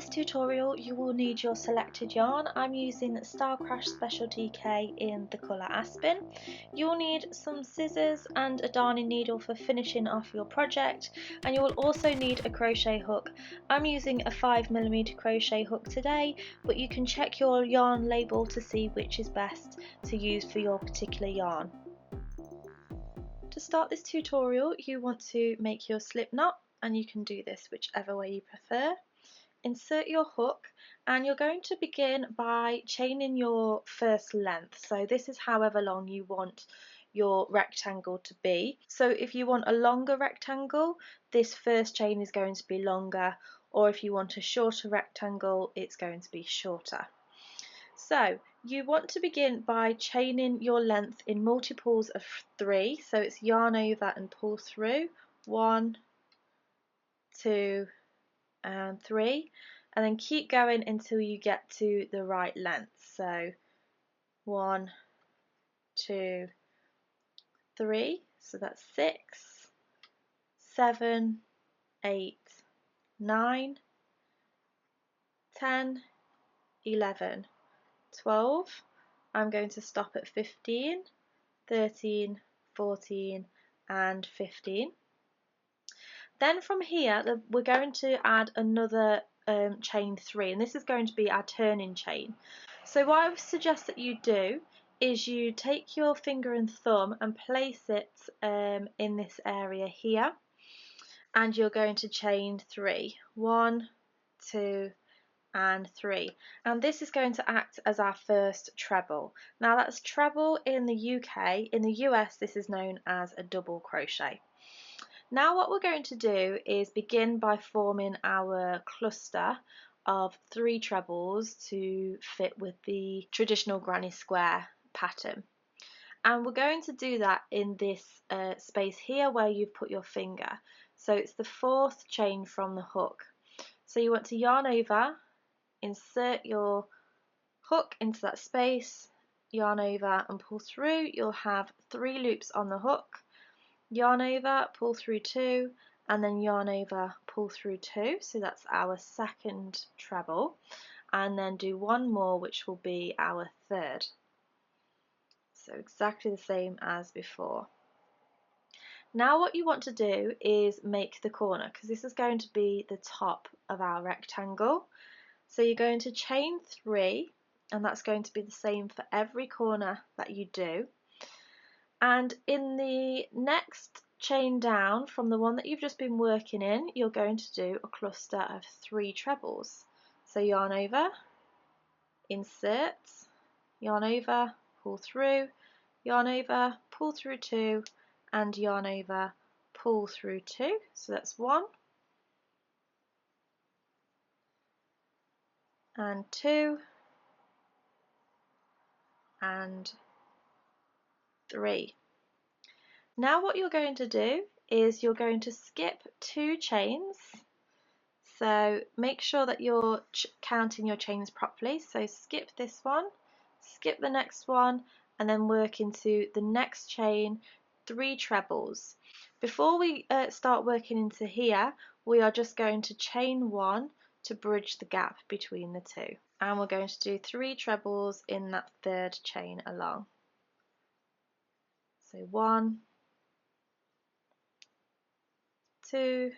this tutorial you will need your selected yarn. I'm using Star Crash Special DK in the colour Aspen. You'll need some scissors and a darning needle for finishing off your project, and you will also need a crochet hook. I'm using a 5mm crochet hook today, but you can check your yarn label to see which is best to use for your particular yarn. To start this tutorial you want to make your slip knot, and you can do this whichever way you prefer. Insert your hook, and you're going to begin by chaining your first length. So this is however long you want your rectangle to be. So if you want a longer rectangle, this first chain is going to be longer, or if you want a shorter rectangle, it's going to be shorter. So you want to begin by chaining your length in multiples of 3. So it's yarn over and pull through, 1, 2 and 3, and then keep going until you get to the right length. So 1, 2, 3, so that's 6, 7, 8, 9, 10, 11, 12. I'm going to stop at 15, 13, 14 and 15. Then from here we're going to add another chain 3, and this is going to be our turning chain. So what I would suggest that you do is you take your finger and thumb and place it in this area here, and you're going to chain 3. 1, 2 and 3, and this is going to act as our first treble. Now that's treble in the UK. In the US this is known as a double crochet. Now what we're going to do is begin by forming our cluster of 3 trebles to fit with the traditional granny square pattern, and we're going to do that in this space here where you've put your finger. So it's the 4th chain from the hook. So you want to yarn over, insert your hook into that space, yarn over and pull through. You'll have 3 loops on the hook, yarn over, pull through 2, and then yarn over, pull through 2. So that's our second treble, and then do 1 more, which will be our 3rd. So exactly the same as before. Now what you want to do is make the corner, because this is going to be the top of our rectangle. So you're going to chain 3, and that's going to be the same for every corner that you do. And in the next chain down from the one that you've just been working in, you're going to do a cluster of 3 trebles. So yarn over, insert, yarn over, pull through, yarn over, pull through 2, and yarn over, pull through 2. So that's 1 and 2 and 3. Now what you're going to do is you're going to skip 2 chains. So make sure that you're counting your chains properly. So skip this one, skip the next one, and then work into the next chain 3 trebles. Before we start working into here, we are just going to chain 1 to bridge the gap between the 2. And we're going to do 3 trebles in that 3rd chain along. So 1, 2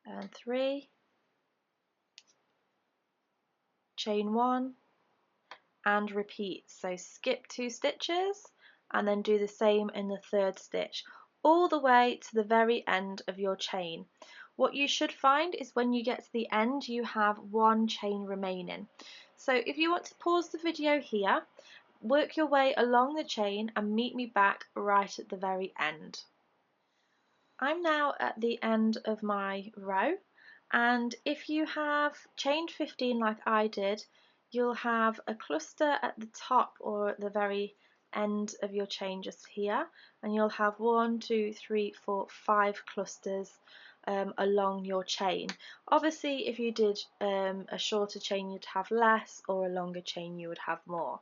and 3, chain 1 and repeat. So skip 2 stitches and then do the same in the 3rd stitch all the way to the very end of your chain. What you should find is when you get to the end you have 1 chain remaining. So if you want to pause the video here, work your way along the chain and meet me back right at the very end. I'm now at the end of my row, and if you have chained 15 like I did, you'll have a cluster at the top or at the very end of your chain just here, and you'll have 1, 2, 3, 4, 5 clusters along your chain. Obviously if you did a shorter chain you'd have less, or a longer chain you would have more.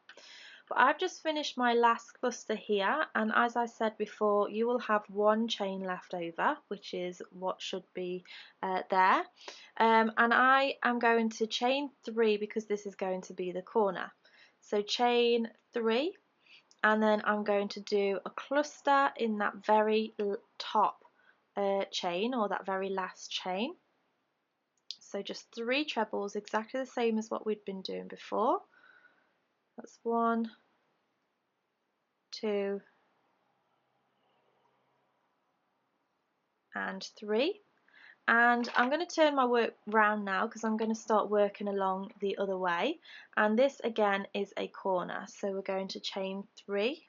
But I've just finished my last cluster here, and as I said before, you will have one chain left over, which is what should be there. And I am going to chain 3 because this is going to be the corner. So chain 3, and then I'm going to do a cluster in that very top chain, or that very last chain. So just 3 trebles, exactly the same as what we'd been doing before. That's 1, 2, and 3. And I'm going to turn my work round now because I'm going to start working along the other way, and this again is a corner, so we're going to chain 3,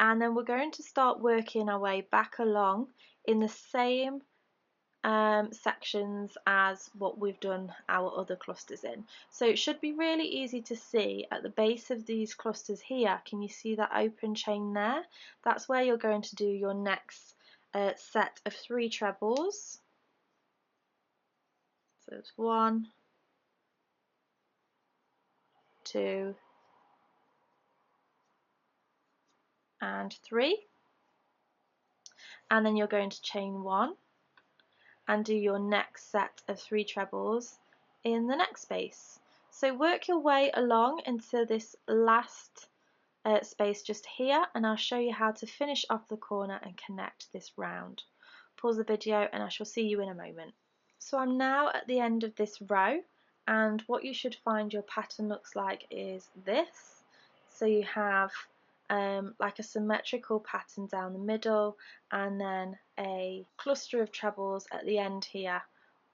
and then we're going to start working our way back along in the same sections as what we've done our other clusters in. So it should be really easy to see at the base of these clusters here. Can you see that open chain there? That's where you're going to do your next set of 3 trebles. So it's 1, 2, and 3, and then you're going to chain 1 and do your next set of 3 trebles in the next space. So work your way along into this last space just here, and I'll show you how to finish off the corner and connect this round. Pause the video and I shall see you in a moment. So I'm now at the end of this row, and what you should find your pattern looks like is this. So you have like a symmetrical pattern down the middle, and then a cluster of trebles at the end here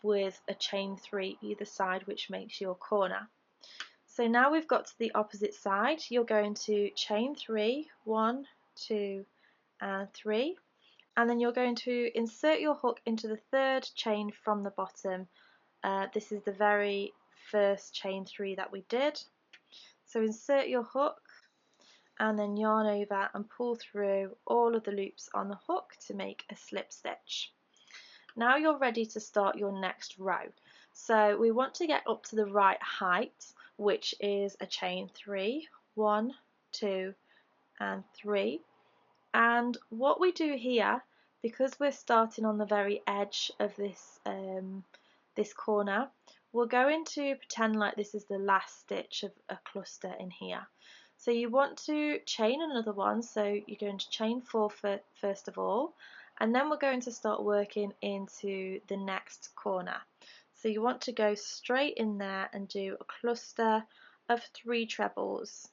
with a chain 3 either side, which makes your corner. So now we've got to the opposite side, you're going to chain 3, 1, 2, and 3, and then you're going to insert your hook into the 3rd chain from the bottom. This is the very first chain 3 that we did. So insert your hook and then yarn over and pull through all of the loops on the hook to make a slip stitch. Now you're ready to start your next row. So we want to get up to the right height, which is a chain 3, 1, 2, and 3. And what we do here, because we're starting on the very edge of this this corner, we're going to pretend like this is the last stitch of a cluster in here. So you want to chain another one, so you're going to chain 4 first of all, and then we're going to start working into the next corner. So you want to go straight in there and do a cluster of 3 trebles.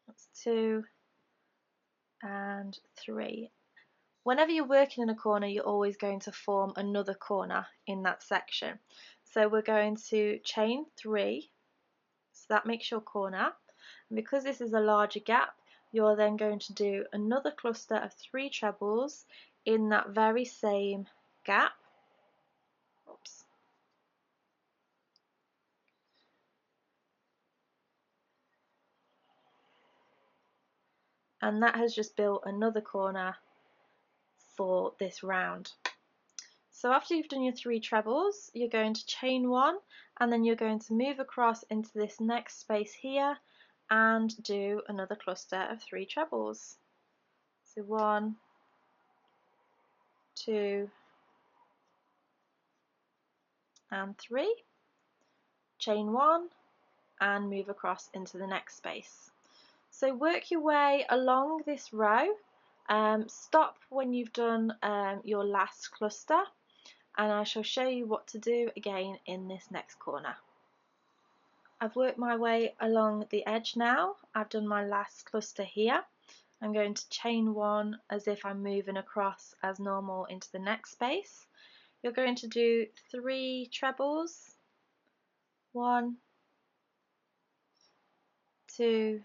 That's 2 and 3. Whenever you're working in a corner, you're always going to form another corner in that section. So we're going to chain 3, so that makes your corner. And because this is a larger gap, you're then going to do another cluster of 3 trebles in that very same gap. Oops. And that has just built another corner for this round. So after you've done your 3 trebles, you're going to chain 1, and then you're going to move across into this next space here and do another cluster of 3 trebles. So 1, 2, and 3, chain 1, and move across into the next space. So work your way along this row, stop when you've done your last cluster, and I shall show you what to do again in this next corner. I've worked my way along the edge now. I've done my last cluster here. I'm going to chain 1 as if I'm moving across as normal into the next space. You're going to do 3 trebles, 1, 2,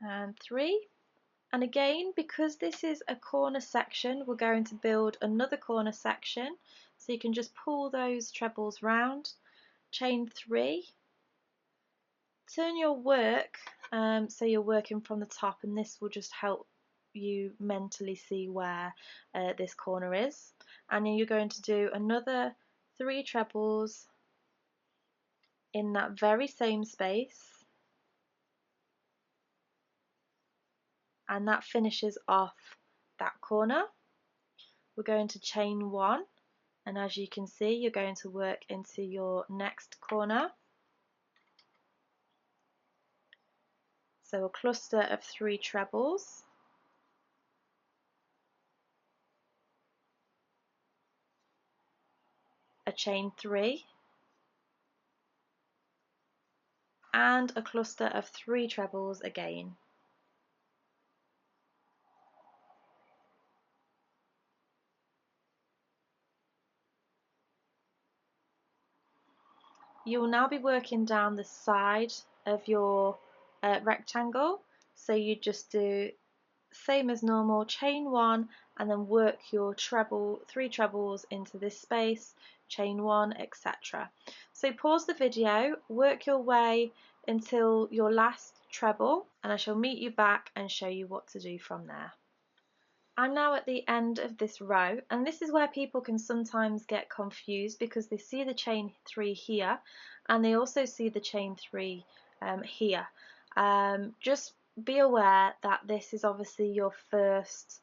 and 3. And again, because this is a corner section, we're going to build another corner section, so you can just pull those trebles round, chain 3, turn your work so you're working from the top, and this will just help you mentally see where this corner is. And then you're going to do another 3 trebles in that very same space, and that finishes off that corner. We're going to chain 1, and as you can see, you're going to work into your next corner. So a cluster of 3 trebles, a chain 3, and a cluster of 3 trebles again. You will now be working down the side of your rectangle, so you just do same as normal, chain 1 and then work your 3 trebles into this space, chain 1, etc. So pause the video, work your way until your last treble, and I shall meet you back and show you what to do from there. I'm now at the end of this row, and this is where people can sometimes get confused because they see the chain 3 here and they also see the chain 3 here. Just be aware that this is obviously your first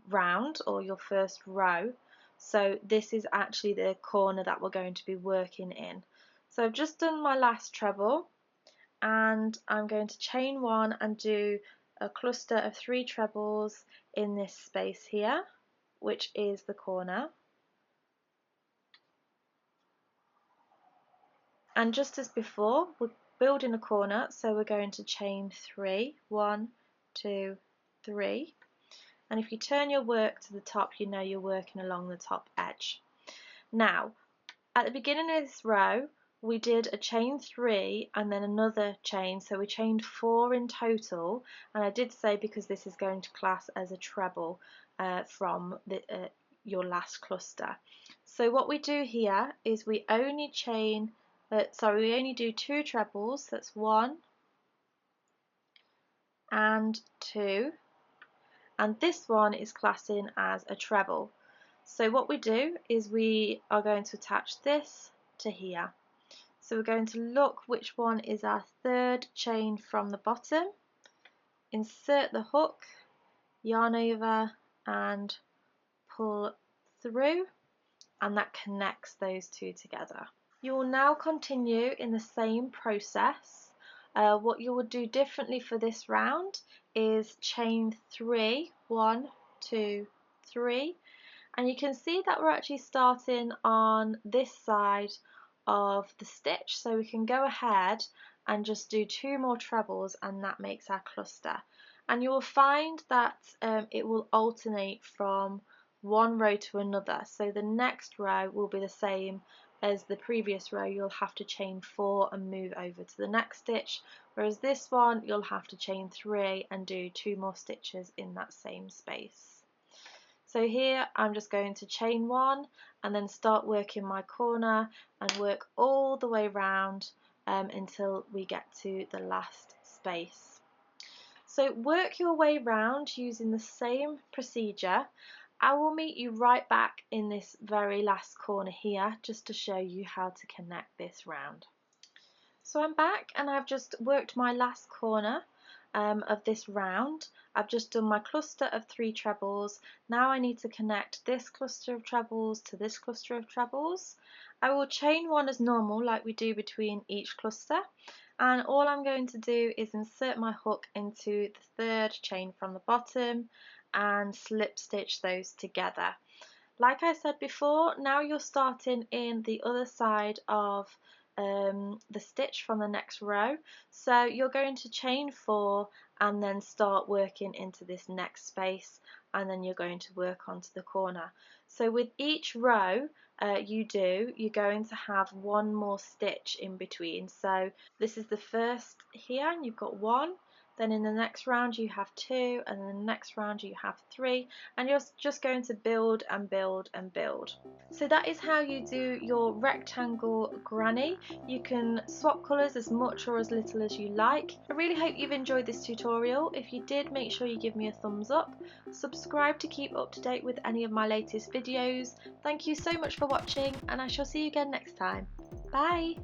round or your first row, so this is actually the corner that we're going to be working in. So I've just done my last treble, and I'm going to chain 1 and do a cluster of 3 trebles in this space here, which is the corner. And just as before, we're building a corner, so we're going to chain 3, 1, 2, 3. And if you turn your work to the top, you know you're working along the top edge. Now, at the beginning of this row, we did a chain 3 and then another chain, so we chained 4 in total, and I did say because this is going to class as a treble from your last cluster. So what we do here is we only do 2 trebles, that's 1 and 2, and this one is classing as a treble. So what we do is we are going to attach this to here. So we're going to look which one is our third chain from the bottom, insert the hook, yarn over and pull through, and that connects those two together. You will now continue in the same process. What you will do differently for this round is chain 3, 1, 2, 3, and you can see that we're actually starting on this side of the stitch, so we can go ahead and just do 2 more trebles, and that makes our cluster. And you will find that it will alternate from one row to another, so the next row will be the same as the previous row. You'll have to chain 4 and move over to the next stitch, whereas this one you'll have to chain 3 and do 2 more stitches in that same space. So here I'm just going to chain 1 and then start working my corner and work all the way round until we get to the last space. So work your way round using the same procedure. I will meet you right back in this very last corner here just to show you how to connect this round. So I'm back and I've just worked my last corner of this round. I've just done my cluster of 3 trebles. Now I need to connect this cluster of trebles to this cluster of trebles. I will chain 1 as normal like we do between each cluster, and all I'm going to do is insert my hook into the 3rd chain from the bottom and slip stitch those together. Like I said before, now you're starting in the other side of the stitch from the next row, so you're going to chain 4 and then start working into this next space, and then you're going to work onto the corner. So with each row you're going to have 1 more stitch in between. So this is the first here, and you've got 1, then in the next round you have 2, and then the next round you have 3, and you're just going to build and build and build. So that is how you do your rectangle granny. You can swap colours as much or as little as you like. I really hope you've enjoyed this tutorial. If you did, make sure you give me a thumbs up. Subscribe to keep up to date with any of my latest videos. Thank you so much for watching, and I shall see you again next time. Bye!